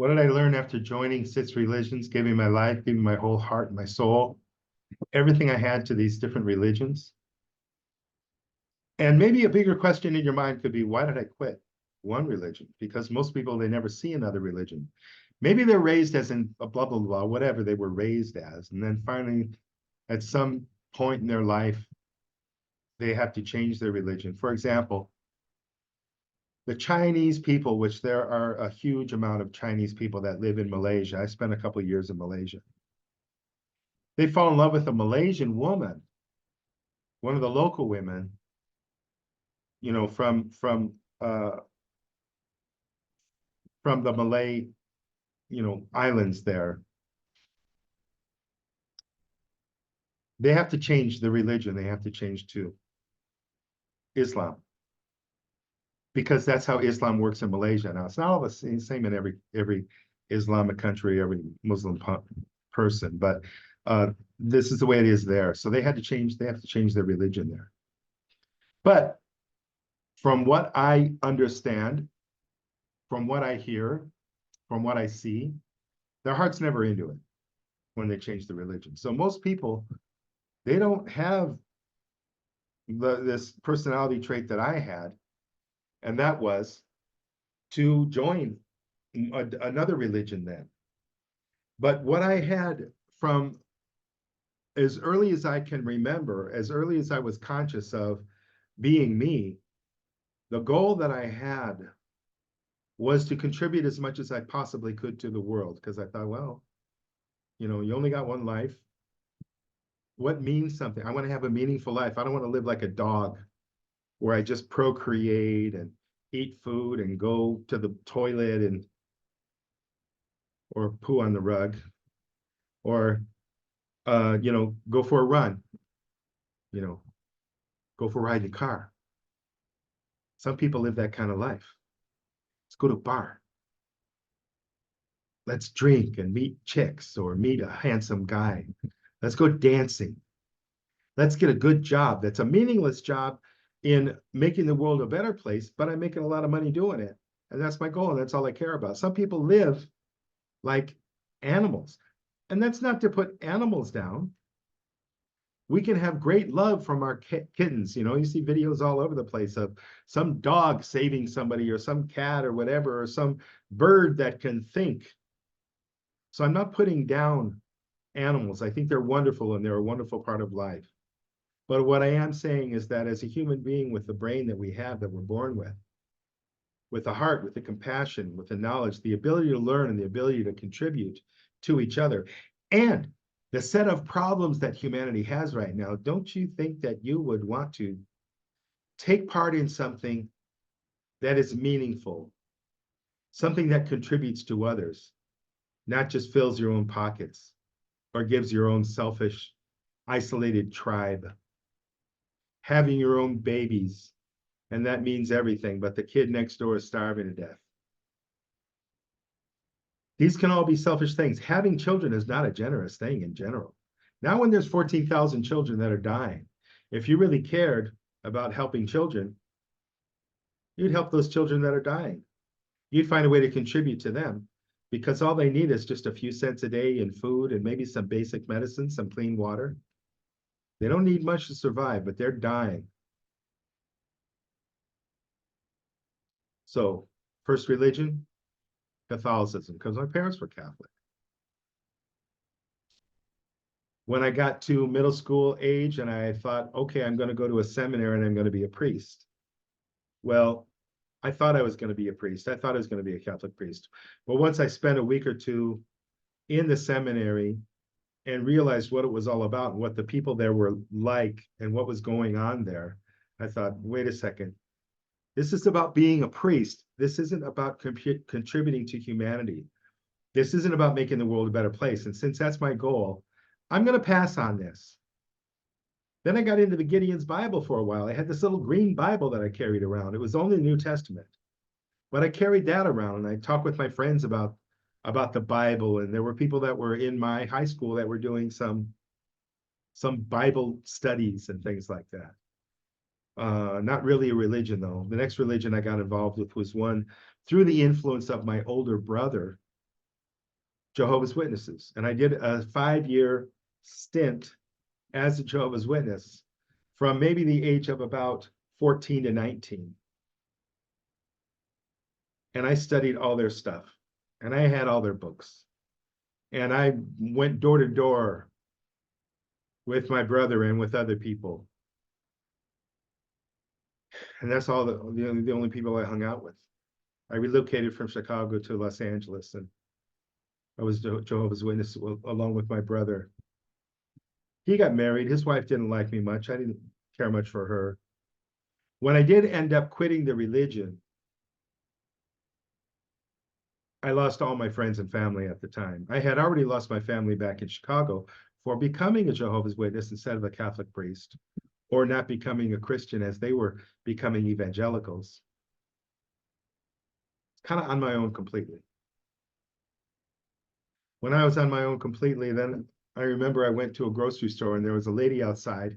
What did I learn after joining 6 religions, giving my life, giving my whole heart and my soul, everything I had to these different religions? And maybe a bigger question in your mind could be, why did I quit one religion? Because most people, they never see another religion. Maybe they're raised as in a blah, blah, blah, whatever they were raised as. And then finally, at some point in their life, they have to change their religion. For example, the Chinese people, which there are a huge amount of Chinese people that live in Malaysia. I spent a couple of years in Malaysia. They fall in love with a Malaysian woman, one of the local women, you know, from the Malay, islands there. They have to change the religion. They have to change to Islam, because that's how Islam works in Malaysia. Now, it's not all the same in every Islamic country, every Muslim person, but this is the way it is there. So they have to change their religion there. But from what I understand, from what I hear, from what I see, their heart's never into it when they change the religion. So most people, they don't have this personality trait that I had, and that was to join another religion then. But what I had from as early as I can remember, as early as I was conscious of being me, the goal that I had was to contribute as much as I possibly could to the world, because I thought, well, you only got one life. What means something? I want to have a meaningful life. I don't want to live like a dog where I just procreate and eat food and go to the toilet or poo on the rug, or go for a run, go for a ride in a car. Some people live that kind of life. Let's go to a bar. Let's drink and meet chicks or meet a handsome guy. Let's go dancing. Let's get a good job. That's a meaningless job in making the world a better place, but I'm making a lot of money doing it. And that's my goal. And that's all I care about. Some people live like animals. And that's not to put animals down. We can have great love from our kittens. You see videos all over the place of some dog saving somebody, or some cat or whatever, or some bird that can think. So I'm not putting down animals. I think they're wonderful and they're a wonderful part of life. But what I am saying is that as a human being with the brain that we have, that we're born with the heart, with the compassion, with the knowledge, the ability to learn, and the ability to contribute to each other, and the set of problems that humanity has right now, don't you think that you would want to take part in something that is meaningful, something that contributes to others, not just fills your own pockets or gives your own selfish, isolated tribe? Having your own babies, and that means everything, but the kid next door is starving to death. These can all be selfish things. Having children is not a generous thing in general. Now, when there's 14,000 children that are dying, if you really cared about helping children, you'd help those children that are dying. You'd find a way to contribute to them, because all they need is just a few cents a day in food and maybe some basic medicine, some clean water. They don't need much to survive, but they're dying. So, first religion, Catholicism, because my parents were Catholic. When I got to middle school age and I thought, okay, I'm going to go to a seminary and I'm going to be a priest. Well, I thought I was going to be a priest. I thought I was going to be a Catholic priest. But once I spent a week or two in the seminary and realized what it was all about and what the people there were like and what was going on there, I thought, wait a second. This is about being a priest. This isn't about contributing to humanity. This isn't about making the world a better place. And since that's my goal, I'm going to pass on this. Then I got into the Gideon's Bible for a while. I had this little green Bible that I carried around. It was only the New Testament, but I carried that around and I talked with my friends about the Bible. And there were people that were in my high school that were doing some Bible studies and things like that. Not really a religion, though. The next religion I got involved with was one through the influence of my older brother. Jehovah's Witnesses. And I did a 5-year stint as a Jehovah's Witness from maybe the age of about 14 to 19. And I studied all their stuff, and I had all their books. And I went door to door with my brother and with other people. And that's all the only people I hung out with. I relocated from Chicago to Los Angeles, and I was Jehovah's Witness along with my brother. He got married. His wife didn't like me much. I didn't care much for her. When I did end up quitting the religion, I lost all my friends and family at the time. I had already lost my family back in Chicago for becoming a Jehovah's Witness instead of a Catholic priest, or not becoming a Christian as they were becoming evangelicals. Kind of on my own completely. When I was on my own completely, then I remember I went to a grocery store and there was a lady outside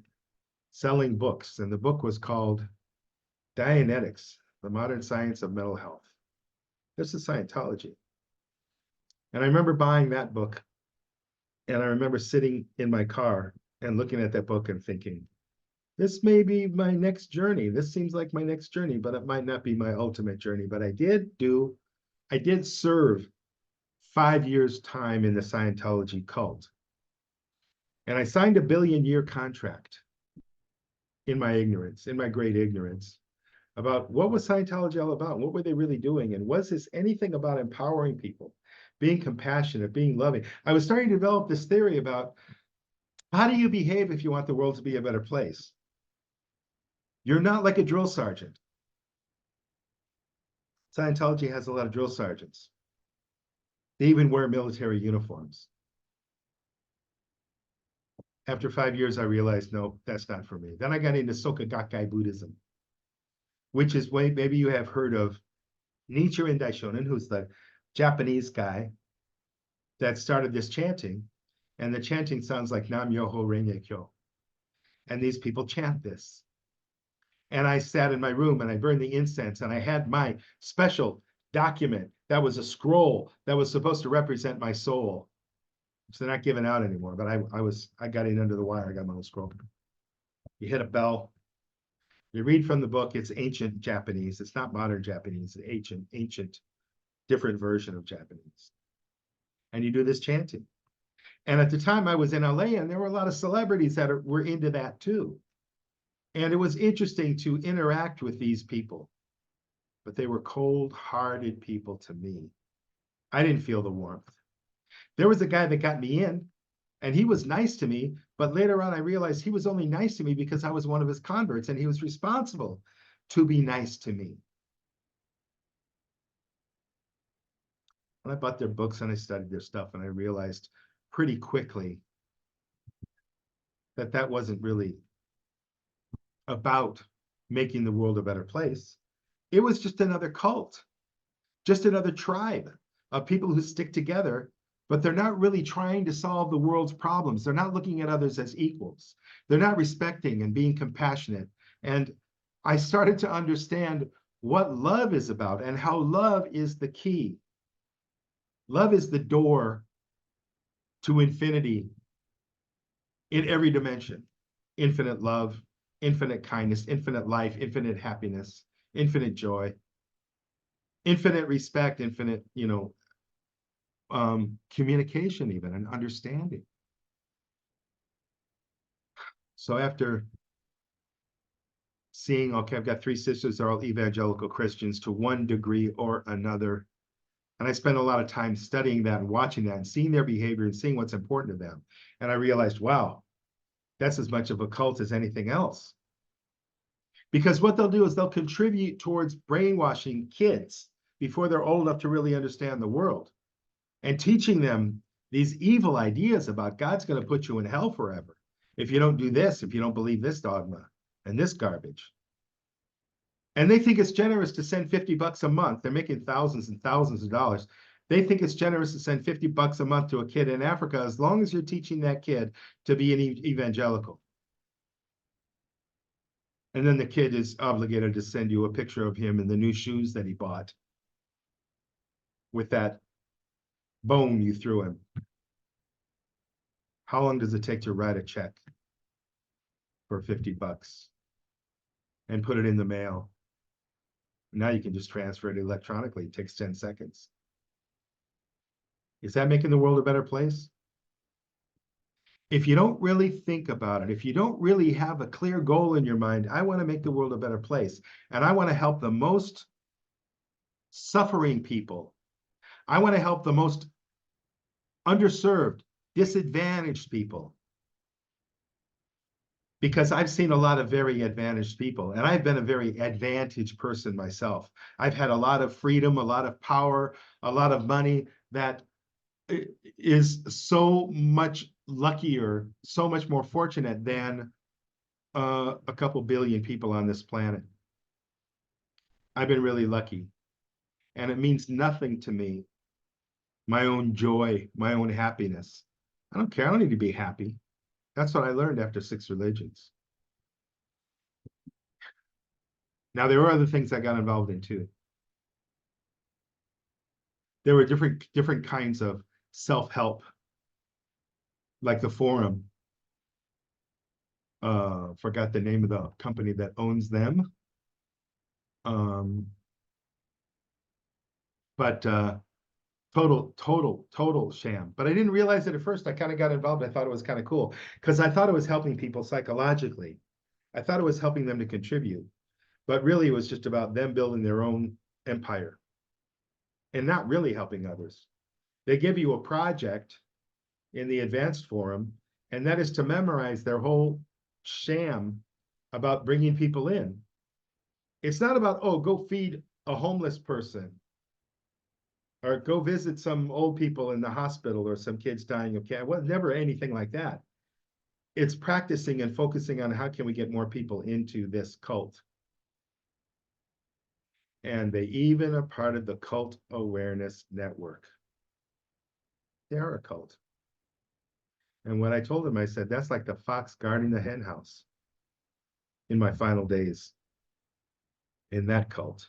selling books, and the book was called Dianetics, the Modern Science of Mental Health. This is Scientology. And I remember buying that book, and I remember sitting in my car and looking at that book and thinking, this may be my next journey. This seems like my next journey, but it might not be my ultimate journey. But I did serve 5 years' time in the Scientology cult. And I signed a billion-year contract in my ignorance, in my great ignorance, about what was Scientology all about? What were they really doing? And was this anything about empowering people, being compassionate, being loving? I was starting to develop this theory about how do you behave if you want the world to be a better place? You're not like a drill sergeant. Scientology has a lot of drill sergeants. They even wear military uniforms. After 5 years, I realized, no, that's not for me. Then I got into Soka Gakkai Buddhism, which is maybe you have heard of Nichiren Daishonin, who's the Japanese guy that started this chanting. And the chanting sounds like Nam Myoho Renge Kyo. And these people chant this. And I sat in my room and I burned the incense, and I had my special document that was a scroll that was supposed to represent my soul. So they're not given out anymore, but I got in under the wire. I got my own scroll. You hit a bell. You read from the book. It's ancient Japanese. It's not modern Japanese. It's ancient, different version of Japanese. And you do this chanting. And at the time I was in LA, and there were a lot of celebrities that were into that too. And it was interesting to interact with these people, but they were cold-hearted people to me. I didn't feel the warmth. There was a guy that got me in, and he was nice to me, but later on I realized he was only nice to me because I was one of his converts, and he was responsible to be nice to me. And I bought their books and I studied their stuff, and I realized pretty quickly that that wasn't really about making the world a better place. It was just another cult, just another tribe of people who stick together, but they're not really trying to solve the world's problems. They're not looking at others as equals. They're not respecting and being compassionate. And I started to understand what love is about and how love is the key. Love is the door to infinity in every dimension. Infinite love, infinite kindness, infinite life, infinite happiness, infinite joy, infinite respect, infinite, communication even, and understanding. So after seeing, okay, I've got 3 sisters, they're all evangelical Christians to one degree or another. And I spent a lot of time studying that and watching that and seeing their behavior and seeing what's important to them. And I realized, wow, that's as much of a cult as anything else. Because what they'll do is they'll contribute towards brainwashing kids before they're old enough to really understand the world, and teaching them these evil ideas about God's going to put you in hell forever if you don't do this, if you don't believe this dogma and this garbage. And they think it's generous to send $50 a month. They're making thousands and thousands of dollars. They think it's generous to send $50 a month to a kid in Africa as long as you're teaching that kid to be an evangelical. And then the kid is obligated to send you a picture of him in the new shoes that he bought with that Boom, you threw him. How long does it take to write a check for 50 bucks and put it in the mail? Now you can just transfer it electronically. It takes 10 seconds. Is that making the world a better place? If you don't really think about it, if you don't really have a clear goal in your mind, I want to make the world a better place, and I want to help the most suffering people. I want to help the most underserved, disadvantaged people. Because I've seen a lot of very advantaged people, and I've been a very advantaged person myself. I've had a lot of freedom, a lot of power, a lot of money that is so much luckier, so much more fortunate than a couple billion people on this planet. I've been really lucky, and it means nothing to me. My own joy, my own happiness. I don't care. I don't need to be happy. That's what I learned after 6 religions. Now, there were other things I got involved in too. There were different kinds of self-help, like the Forum. Forgot the name of the company that owns them. But total sham. But I didn't realize it at first. I kind of got involved. I thought it was kind of cool because I thought it was helping people psychologically. I thought it was helping them to contribute, but really it was just about them building their own empire and not really helping others. They give you a project in the advanced forum, and that is to memorize their whole sham about bringing people in. It's not about, oh, go feed a homeless person or go visit some old people in the hospital or some kids dying of cancer. Well, never anything like that. It's practicing and focusing on how can we get more people into this cult. And they even are part of the Cult Awareness Network. They are a cult. And when I told them, I said, that's like the fox guarding the hen house in my final days in that cult.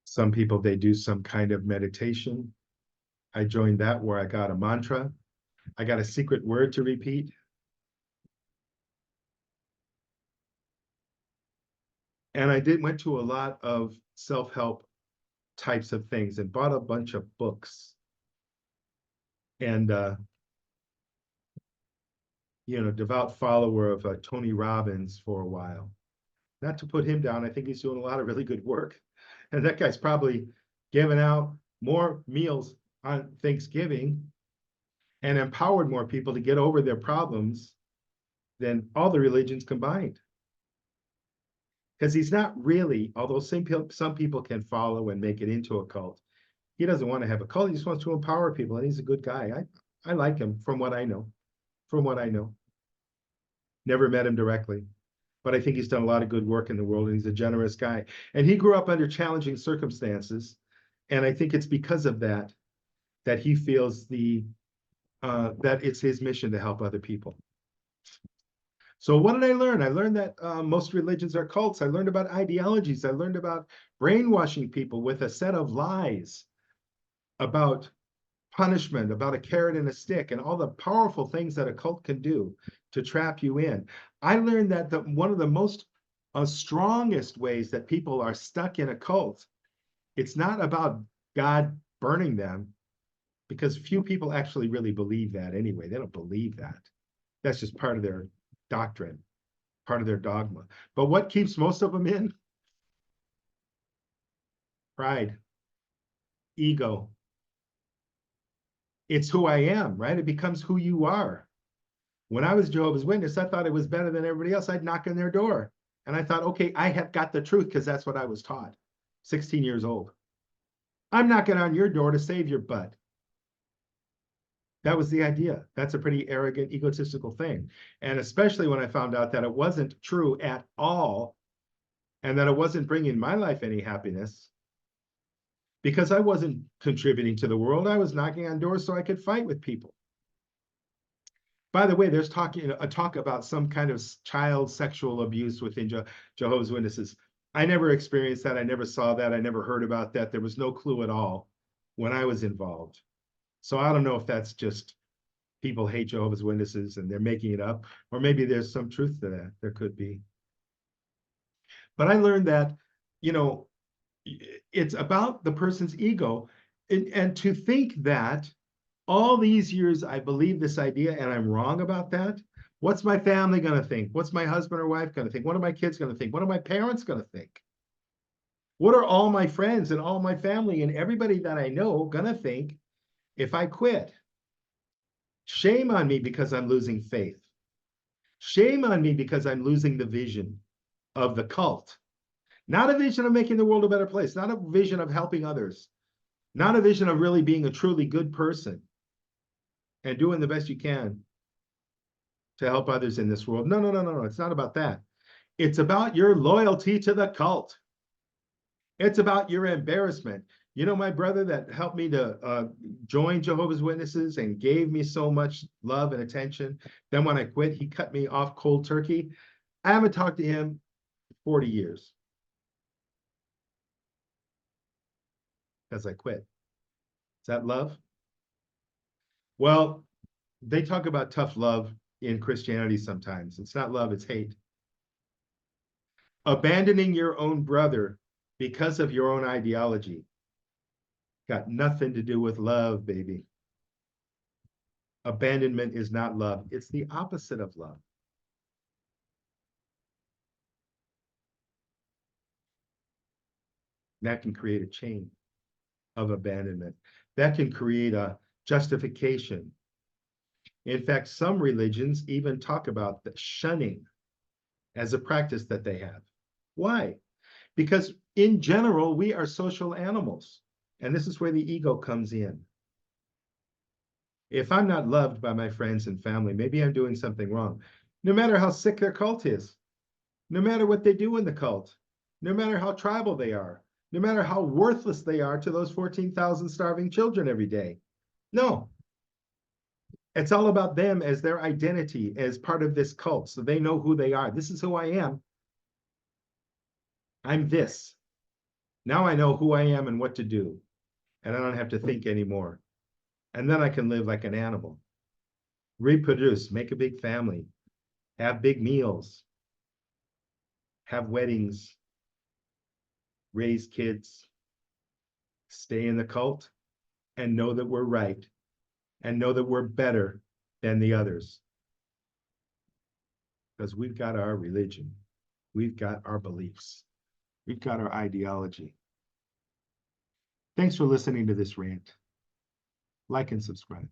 Some people, they do some kind of meditation. I joined that where I got a mantra. I got a secret word to repeat. And I went to a lot of self-help types of things and bought a bunch of books. And, devout follower of Tony Robbins for a while. Not to put him down, I think he's doing a lot of really good work. And that guy's probably giving out more meals on Thanksgiving and empowered more people to get over their problems than all the religions combined. Because he's not really, although some people can follow and make it into a cult, he doesn't want to have a cult. He just wants to empower people, and he's a good guy. I like him from what I know. From what I know. Never met him directly, but I think he's done a lot of good work in the world, and he's a generous guy. And he grew up under challenging circumstances, and I think it's because of that that he feels that it's his mission to help other people. So what did I learn? I learned that most religions are cults. I learned about ideologies. I learned about brainwashing people with a set of lies about punishment, about a carrot and a stick, and all the powerful things that a cult can do to trap you in. I learned that one of the most strongest ways that people are stuck in a cult, it's not about God burning them, because few people actually really believe that anyway. They don't believe that. That's just part of their doctrine, part of their dogma. But what keeps most of them in? Pride, ego. It's who I am, right? It becomes who you are. When I was Jehovah's Witness, I thought it was better than everybody else. I'd knock on their door. And I thought, okay, I have got the truth because that's what I was taught. 16 years old. I'm knocking on your door to save your butt. That was the idea. That's a pretty arrogant, egotistical thing. And especially when I found out that it wasn't true at all and that it wasn't bringing my life any happiness, because I wasn't contributing to the world. I was knocking on doors so I could fight with people. By the way, there's a talk about some kind of child sexual abuse within Jehovah's Witnesses. I never experienced that. I never saw that. I never heard about that. There was no clue at all when I was involved. So I don't know if that's just people hate Jehovah's Witnesses and they're making it up, or maybe there's some truth to that. There could be. But I learned that, you know, it's about the person's ego. And to think that all these years I believe this idea and I'm wrong about that. What's my family going to think? What's my husband or wife going to think? What are my kids going to think? What are my parents going to think? What are all my friends and all my family and everybody that I know going to think if I quit? Shame on me because I'm losing faith. Shame on me because I'm losing the vision of the cult. Not a vision of making the world a better place, not a vision of helping others, not a vision of really being a truly good person and doing the best you can to help others in this world. No, no, no, no, no. It's not about that. It's about your loyalty to the cult. It's about your embarrassment. You know, my brother that helped me to join Jehovah's Witnesses and gave me so much love and attention. Then when I quit, he cut me off cold turkey. I haven't talked to him 40 years because I quit. Is that love? Well, they talk about tough love in Christianity sometimes. It's not love, it's hate. Abandoning your own brother because of your own ideology got nothing to do with love, baby. Abandonment is not love. It's the opposite of love. That can create a chain of abandonment. That can create a justification. In fact, some religions even talk about the shunning as a practice that they have. Why? Because in general, we are social animals. And this is where the ego comes in. If I'm not loved by my friends and family, maybe I'm doing something wrong. No matter how sick their cult is, no matter what they do in the cult, no matter how tribal they are, no matter how worthless they are to those 14,000 starving children every day. No, it's all about them as their identity as part of this cult. So they know who they are. This is who I am. I'm this. Now I know who I am and what to do. And I don't have to think anymore. And then I can live like an animal, reproduce, make a big family, have big meals, have weddings, raise kids, stay in the cult, and know that we're right, and know that we're better than the others. Because we've got our religion, we've got our beliefs, we've got our ideology. Thanks for listening to this rant. Like and subscribe.